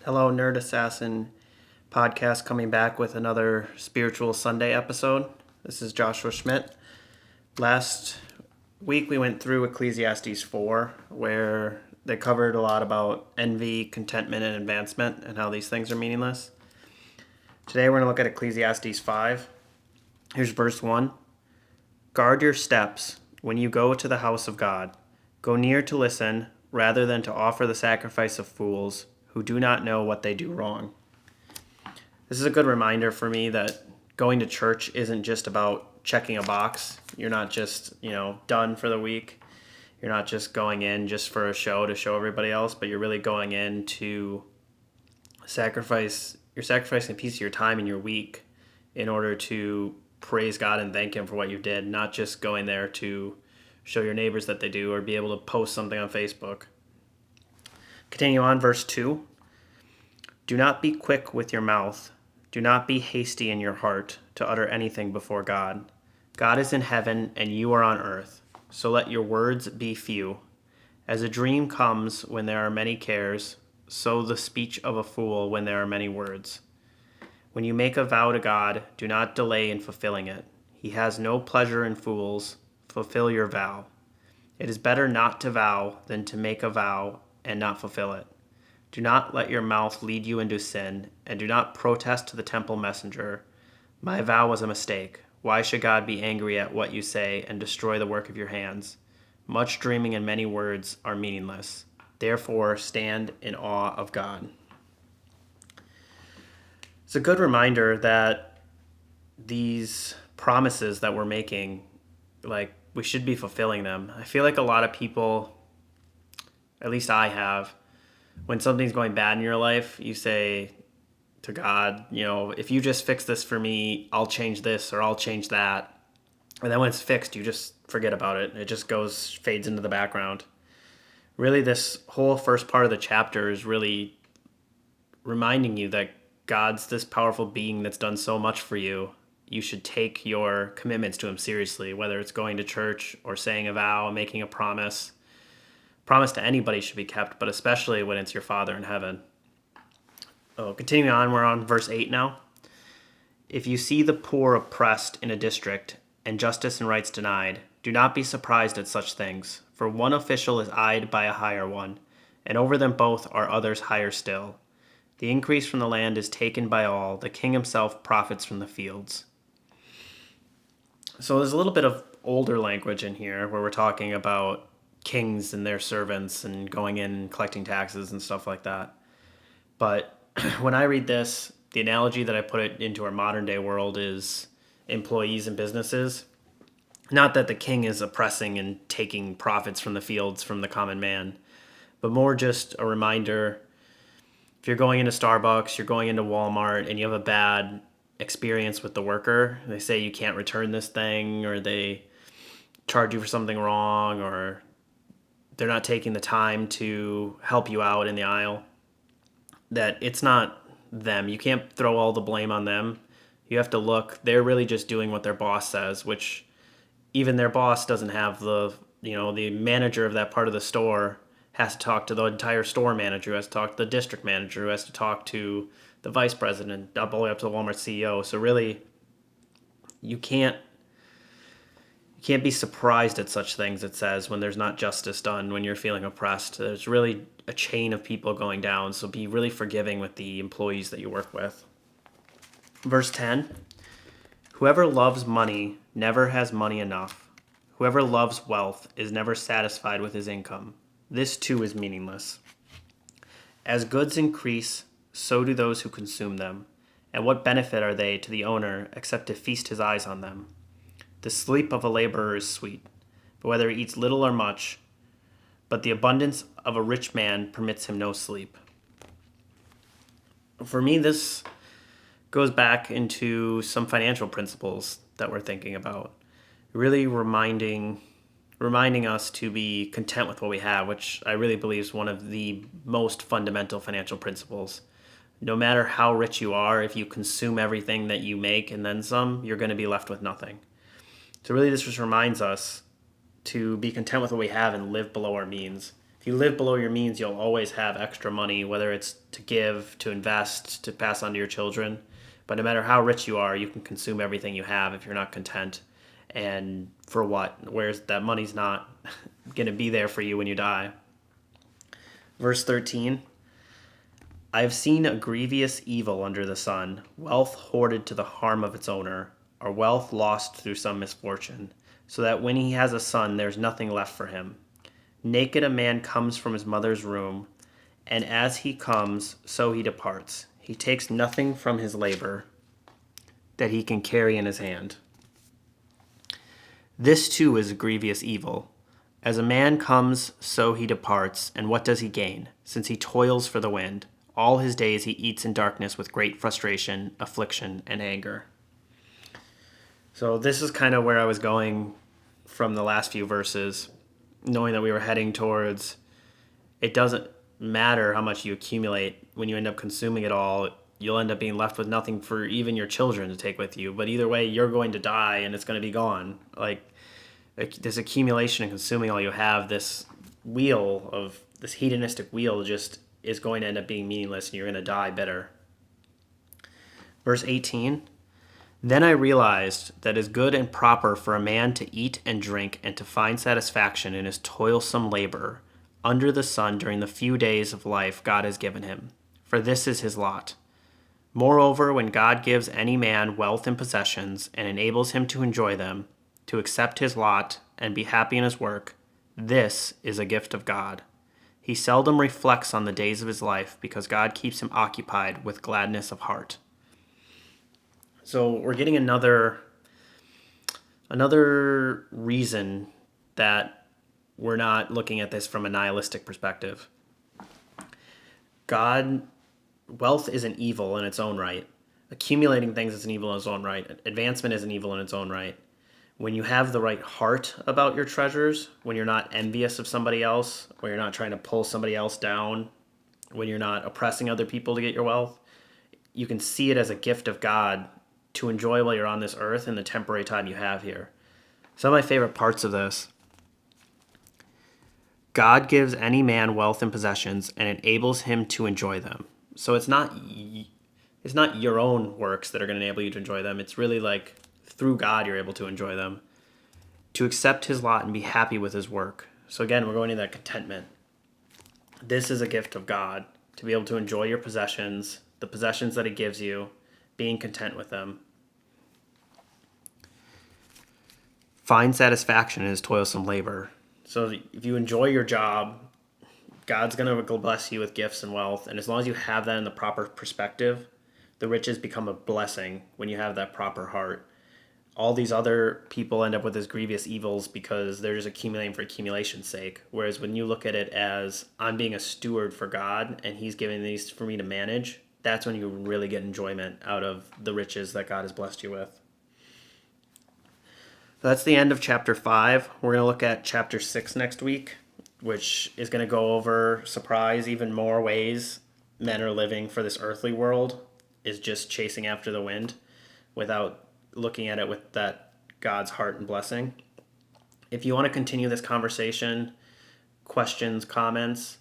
Hello, Nerd Assassin podcast coming back with another Spiritual Sunday episode. This is Joshua Schmidt. Last week we went through Ecclesiastes 4, where they covered a lot about envy, contentment, and advancement, and how these things are meaningless. Today we're going to look at Ecclesiastes 5. Here's verse 1. Guard your steps when you go to the house of God. Go near to listen, rather than to offer the sacrifice of fools who do not know what they do wrong. This is a good reminder for me that going to church isn't just about checking a box. You're not just, done for the week. You're not just going in just for a show to show everybody else, but you're really going in to sacrifice. You're sacrificing a piece of your time in your week in order to praise God and thank Him for what you did, not just going there to show your neighbors that they do or be able to post something on Facebook. Continue on, verse 2. Do not be quick with your mouth. Do not be hasty in your heart to utter anything before God. God is in heaven and you are on earth, so let your words be few. As a dream comes when there are many cares, so the speech of a fool when there are many words. When you make a vow to God, do not delay in fulfilling it. He has no pleasure in fools. Fulfill your vow. It is better not to vow than to make a vow and not fulfill it. Do not let your mouth lead you into sin, and do not protest to the temple messenger. My vow was a mistake. Why should God be angry at what you say and destroy the work of your hands? Much dreaming and many words are meaningless. Therefore, stand in awe of God. It's a good reminder that these promises that we're making, we should be fulfilling them. I feel like a lot of people, at least I have, when something's going bad in your life, you say to God, if you just fix this for me, I'll change this or I'll change that. And then when it's fixed, you just forget about it. It just fades into the background. Really, this whole first part of the chapter is really reminding you that God's this powerful being that's done so much for you. You should take your commitments to Him seriously, whether it's going to church or saying a vow, making a promise. Promise to anybody should be kept, but especially when it's your Father in heaven. Continuing on, we're on verse 8 now. If you see the poor oppressed in a district and justice and rights denied, do not be surprised at such things, for one official is eyed by a higher one, and over them both are others higher still. The increase from the land is taken by all. The king himself profits from the fields. So there's a little bit of older language in here where we're talking about kings and their servants and going in and collecting taxes and stuff like that. But when I read this, the analogy that I put it into our modern day world is employees and businesses. Not that the king is oppressing and taking profits from the fields from the common man, but more just a reminder. If you're going into Starbucks, you're going into Walmart, and you have a bad experience with the worker, they say you can't return this thing, or they charge you for something wrong, or they're not taking the time to help you out in the aisle, that it's not them. You can't throw all the blame on them. You have to look. They're really just doing what their boss says, which even their boss doesn't have the manager of that part of the store has to talk to the entire store manager, who has to talk to the district manager, who has to talk to the vice president, all the way up to the Walmart CEO. So really, you can't be surprised at such things, it says, when there's not justice done, when you're feeling oppressed. There's really a chain of people going down, so be really forgiving with the employees that you work with. Verse 10, whoever loves money never has money enough. Whoever loves wealth is never satisfied with his income. This too is meaningless. As goods increase, so do those who consume them. And what benefit are they to the owner except to feast his eyes on them? The sleep of a laborer is sweet, but whether he eats little or much, but the abundance of a rich man permits him no sleep. For me, this goes back into some financial principles that we're thinking about. Really reminding us to be content with what we have, which I really believe is one of the most fundamental financial principles. No matter how rich you are, if you consume everything that you make and then some, you're going to be left with nothing. So really this just reminds us to be content with what we have and live below our means. If you live below your means, you'll always have extra money, whether it's to give, to invest, to pass on to your children. But no matter how rich you are, you can consume everything you have if you're not content. And for what? Whereas that money's not going to be there for you when you die. Verse 13, I have seen a grievous evil under the sun, wealth hoarded to the harm of its owner, or wealth lost through some misfortune, so that when he has a son, there's nothing left for him. Naked a man comes from his mother's womb, and as he comes, so he departs. He takes nothing from his labor that he can carry in his hand. This too is a grievous evil. As a man comes, so he departs, and what does he gain, since he toils for the wind? All his days he eats in darkness with great frustration, affliction, and anger. So this is kind of where I was going from the last few verses, knowing that we were heading towards, it doesn't matter how much you accumulate. When you end up consuming it all, you'll end up being left with nothing for even your children to take with you. But either way, you're going to die and it's going to be gone. Like this accumulation and consuming all you have, this hedonistic wheel just is going to end up being meaningless and you're going to die bitter. Verse 18, then I realized that it is good and proper for a man to eat and drink and to find satisfaction in his toilsome labor under the sun during the few days of life God has given him, for this is his lot. Moreover, when God gives any man wealth and possessions and enables him to enjoy them, to accept his lot and be happy in his work, this is a gift of God. He seldom reflects on the days of his life because God keeps him occupied with gladness of heart. So we're getting another reason that we're not looking at this from a nihilistic perspective. Wealth is an evil in its own right. Accumulating things is an evil in its own right. Advancement is an evil in its own right. When you have the right heart about your treasures, when you're not envious of somebody else, when you're not trying to pull somebody else down, when you're not oppressing other people to get your wealth, you can see it as a gift of God to enjoy while you're on this earth in the temporary time you have here. Some of my favorite parts of this: God gives any man wealth and possessions and enables him to enjoy them. So it's not your own works that are going to enable you to enjoy them. It's really like through God you're able to enjoy them. To accept his lot and be happy with his work. So again, we're going to that contentment. This is a gift of God, to be able to enjoy your possessions, the possessions that he gives you, being content with them. Find satisfaction in his toilsome labor. So if you enjoy your job, God's going to bless you with gifts and wealth. And as long as you have that in the proper perspective, the riches become a blessing when you have that proper heart. All these other people end up with these grievous evils because they're just accumulating for accumulation's sake. Whereas when you look at it as, I'm being a steward for God and he's giving these for me to manage, that's when you really get enjoyment out of the riches that God has blessed you with. So that's the end of chapter 5. We're going to look at chapter 6 next week, which is going to go over, surprise, even more ways men are living for this earthly world, is just chasing after the wind without looking at it with that God's heart and blessing. If you want to continue this conversation, questions, comments,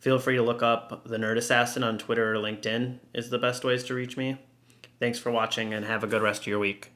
feel free to look up the Nerd Assassin on Twitter or LinkedIn is the best ways to reach me. Thanks for watching and have a good rest of your week.